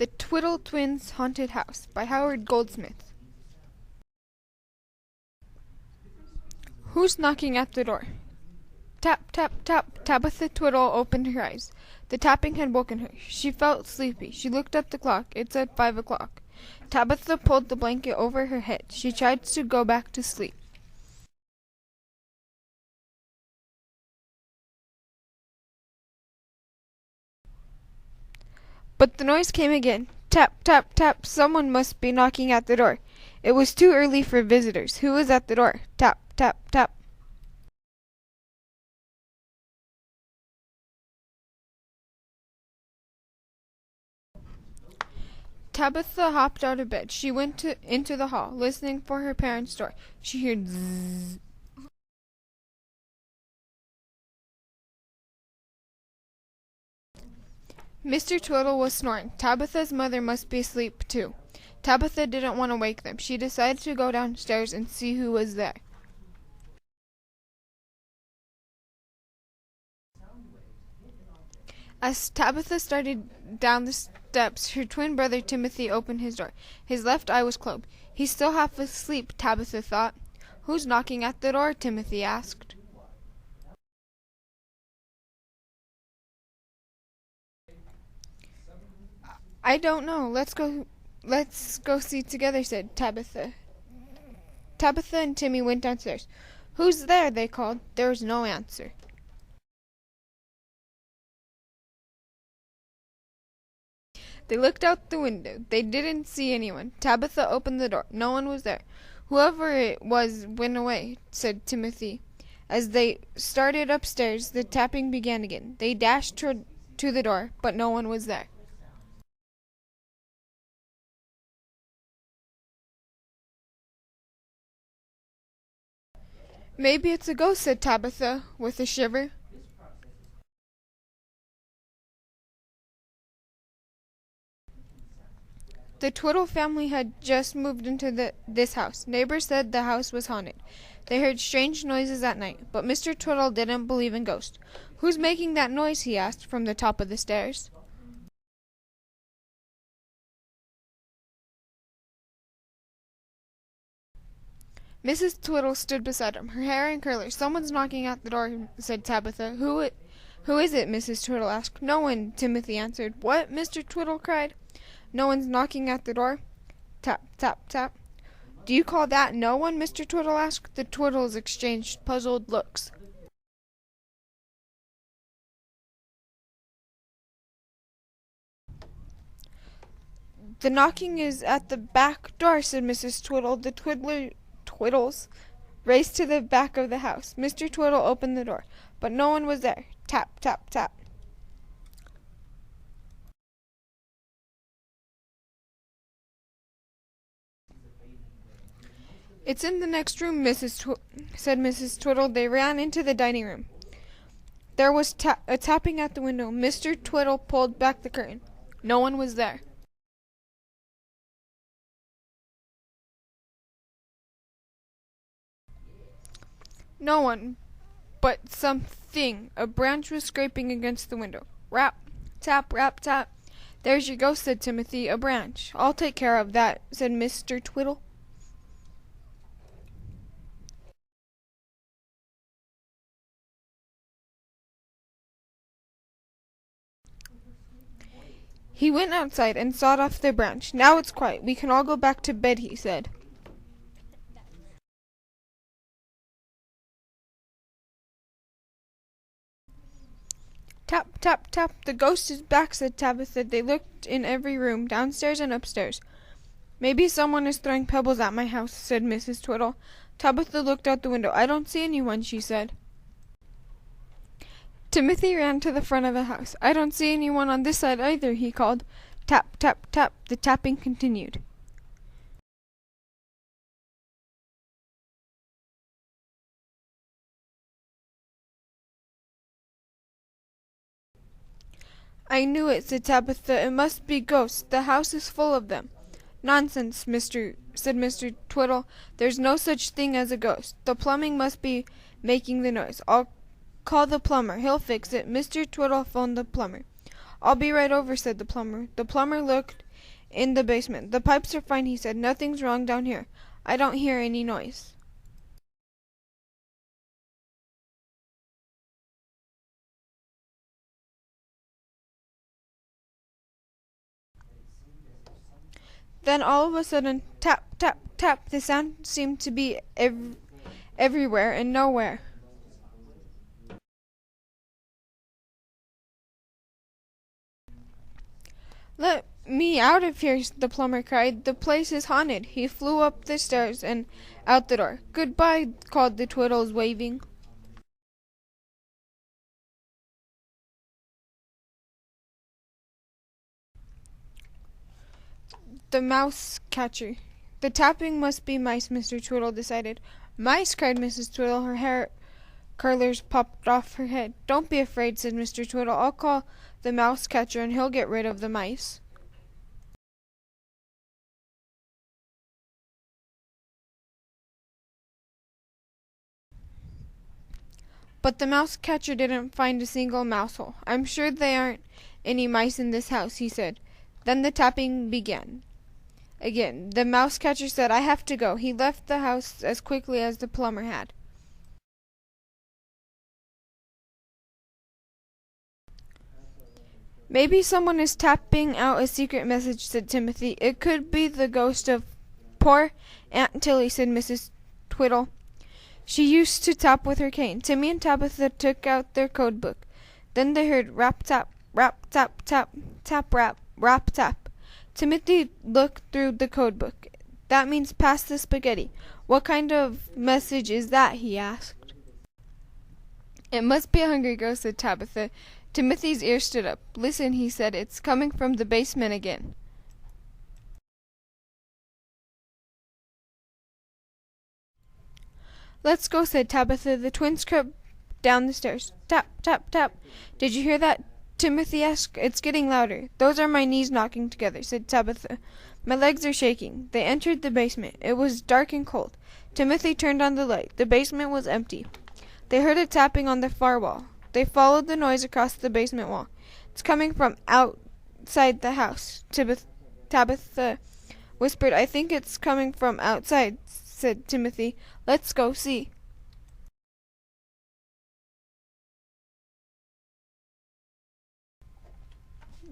The Twiddle Twins' Haunted House by Howard Goldsmith. Who's knocking at the door? Tap, tap, tap. Tabitha Twiddle opened her eyes. The tapping had woken her. She felt sleepy. She looked at the clock. It said 5 o'clock. Tabitha pulled the blanket over her head. She tried to go back to sleep. But the noise came again. Tap, tap, tap. Someone must be knocking at the door. It was too early for visitors. Who was at the door? Tap, tap, tap. Tabitha hopped out of bed. She went into the hall, listening for her parents' door. She heard zzz. Mr. Twiddle was snoring. Tabitha's mother must be asleep, too. Tabitha didn't want to wake them. She decided to go downstairs and see who was there. As Tabitha started down the steps, her twin brother Timothy opened his door. His left eye was closed. He's still half asleep, Tabitha thought. Who's knocking at the door? Timothy asked. I don't know. Let's go see together, said Tabitha. Tabitha and Timmy went downstairs. Who's there? They called. There was no answer. They looked out the window. They didn't see anyone. Tabitha opened the door. No one was there. Whoever it was went away, said Timothy. As they started upstairs, the tapping began again. They dashed to the door, but no one was there. Maybe it's a ghost, said Tabitha, with a shiver. The Twiddle family had just moved into this house. Neighbors said the house was haunted. They heard strange noises at night, but Mr. Twiddle didn't believe in ghosts. Who's making that noise? He asked from the top of the stairs. Mrs. Twiddle stood beside him, her hair in curlers. Someone's knocking at the door, said Tabitha. Who is it? Mrs. Twiddle asked. No one, Timothy answered. What? Mr. Twiddle cried. No one's knocking at the door. Tap, tap, tap. Do you call that no one? Mr. Twiddle asked. The Twiddles exchanged puzzled looks. The knocking is at the back door, said Mrs. Twiddle. The Twiddles raced to the back of the house. Mr. Twiddle opened the door, but no one was there. Tap, tap, tap. It's in the next room, said Mrs. Twiddle. They ran into the dining room. There was a tapping at the window. Mr. Twiddle pulled back the curtain. No one was there. No one, but something. A branch was scraping against the window. Rap, tap, rap, tap. There's your ghost, said Timothy. A branch. I'll take care of that, said Mr. Twiddle. He went outside and sawed off the branch. Now it's quiet. We can all go back to bed, he said. Tap, tap, tap. The ghost is back, said Tabitha. They looked in every room, downstairs and upstairs. Maybe someone is throwing pebbles at my house, said Mrs. Twiddle. Tabitha looked out the window. I don't see anyone, she said. Timothy ran to the front of the house. I don't see anyone on this side either, he called. Tap, tap, tap. The tapping continued. I knew it, said Tabitha. It must be ghosts. The house is full of them. Nonsense, said Mr. Twiddle. There's no such thing as a ghost. The plumbing must be making the noise. I'll call the plumber. He'll fix it. Mr. Twiddle phoned the plumber. I'll be right over, said the plumber. The plumber looked in the basement. The pipes are fine, he said. Nothing's wrong down here. I don't hear any noise. Then all of a sudden, tap, tap, tap. The sound seemed to be everywhere and nowhere. Let me out of here, the plumber cried. The place is haunted. He flew up the stairs and out the door. Goodbye, called the Twiddles, waving. The mouse catcher. The tapping must be mice, Mr. Twiddle decided. Mice, cried Mrs. Twiddle. Her hair curlers popped off her head. Don't be afraid, said Mr. Twiddle. I'll call the mouse catcher and he'll get rid of the mice. But the mouse catcher didn't find a single mouse hole. I'm sure there aren't any mice in this house, he said. Then the tapping began. Again, the mouse catcher said, I have to go. He left the house as quickly as the plumber had. Maybe someone is tapping out a secret message, said Timothy. It could be the ghost of poor Aunt Tilly, said Mrs. Twiddle. She used to tap with her cane. Timmy and Tabitha took out their code book. Then they heard rap tap, tap, tap, rap tap. Timothy looked through the code book. That means pass the spaghetti. What kind of message is that? He asked. It must be a hungry ghost, said Tabitha. Timothy's ears stood up. Listen, he said, it's coming from the basement again. Let's go, said Tabitha. The twins crept down the stairs. Tap, tap, tap. Did you hear that? Timothy asked. It's getting louder. Those are my knees knocking together, said Tabitha. My legs are shaking. They entered the basement. It was dark and cold. Timothy turned on the light. The basement was empty. They heard a tapping on the far wall. They followed the noise across the basement wall. It's coming from outside the house. Tabitha whispered. I think it's coming from outside, said Timothy. Let's go see.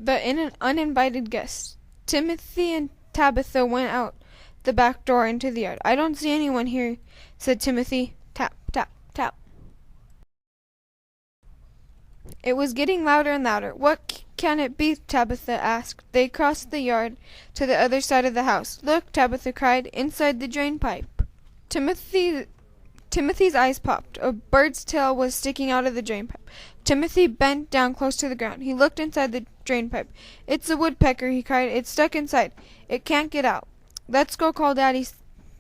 The uninvited guests. Timothy and Tabitha went out the back door into the yard. I don't see anyone here, said Timothy. Tap, tap, tap. It was getting louder and louder. What can it be? Tabitha asked. They crossed the yard to the other side of the house. Look, Tabitha cried, inside the drain pipe. Timothy's eyes popped. A bird's tail was sticking out of the drain pipe. Timothy bent down close to the ground. He looked inside the drain pipe. It's a woodpecker, he cried. It's stuck inside. It can't get out. Let's go call Daddy,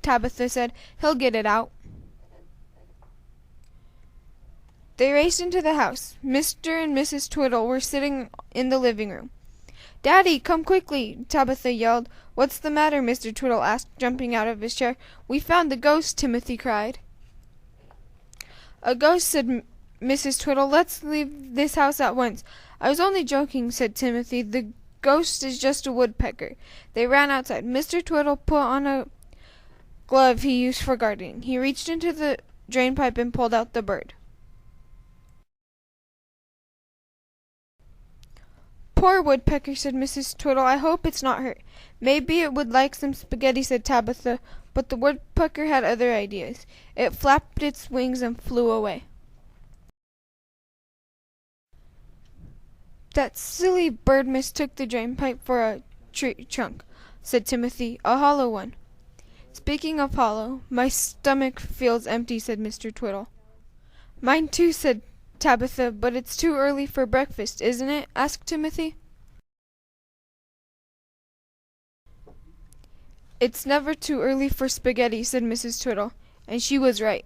Tabitha said. He'll get it out. They raced into the house. Mr. and Mrs. Twiddle were sitting in the living room. Daddy, come quickly, Tabitha yelled. What's the matter? Mr. Twiddle asked, jumping out of his chair. We found the ghost, Timothy cried. A ghost, said Mrs. Twiddle. Let's leave this house at once. I was only joking, said Timothy. The ghost is just a woodpecker. They ran outside. Mr. Twiddle put on a glove he used for gardening. He reached into the drain pipe and pulled out the bird. Poor woodpecker, said Mrs. Twiddle. I hope it's not hurt. Maybe it would like some spaghetti, said Tabitha, but the woodpecker had other ideas. It flapped its wings and flew away. That silly bird mistook the drain pipe for a tree trunk, said Timothy, a hollow one. Speaking of hollow, my stomach feels empty, said Mr. Twiddle. Mine too, said Tabitha, but it's too early for breakfast, isn't it? Asked Timothy. It's never too early for spaghetti, said Mrs. Twiddle, and she was right.